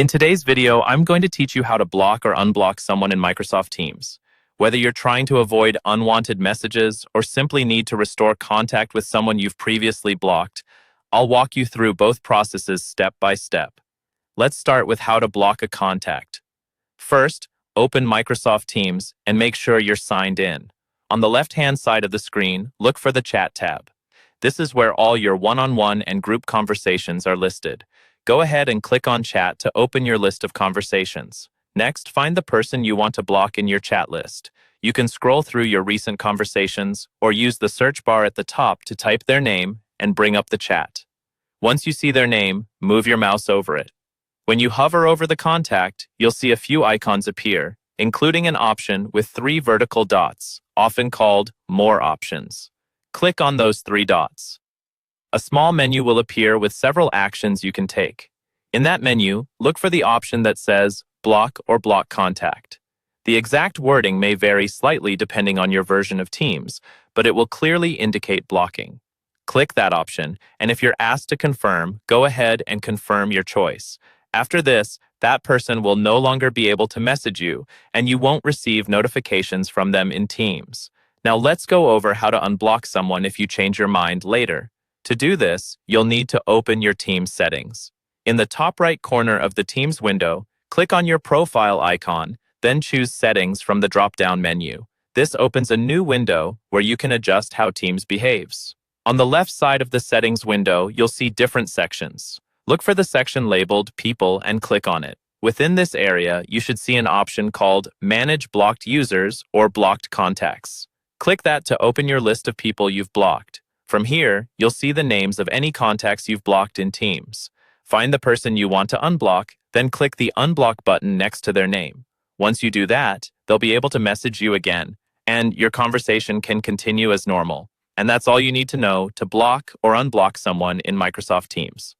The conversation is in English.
In today's video, I'm going to teach you how to block or unblock someone in Microsoft Teams. Whether you're trying to avoid unwanted messages or simply need to restore contact with someone you've previously blocked, I'll walk you through both processes step by step. Let's start with how to block a contact. First, open Microsoft Teams and make sure you're signed in. On the left-hand side of the screen, look for the Chat tab. This is where all your one-on-one and group conversations are listed. Go ahead and click on Chat to open your list of conversations. Next, find the person you want to block in your chat list. You can scroll through your recent conversations or use the search bar at the top to type their name and bring up the chat. Once you see their name, move your mouse over it. When you hover over the contact, you'll see a few icons appear, including an option with 3 vertical dots, often called More Options. Click on those 3 dots. A small menu will appear with several actions you can take. In that menu, look for the option that says Block or Block Contact. The exact wording may vary slightly depending on your version of Teams, but it will clearly indicate blocking. Click that option, and if you're asked to confirm, go ahead and confirm your choice. After this, that person will no longer be able to message you, and you won't receive notifications from them in Teams. Now let's go over how to unblock someone if you change your mind later. To do this, you'll need to open your Teams settings. In the top right corner of the Teams window, click on your profile icon, then choose Settings from the drop-down menu. This opens a new window where you can adjust how Teams behaves. On the left side of the Settings window, you'll see different sections. Look for the section labeled People and click on it. Within this area, you should see an option called Manage Blocked Users or Blocked Contacts. Click that to open your list of people you've blocked. From here, you'll see the names of any contacts you've blocked in Teams. Find the person you want to unblock, then click the Unblock button next to their name. Once you do that, they'll be able to message you again, and your conversation can continue as normal. And that's all you need to know to block or unblock someone in Microsoft Teams.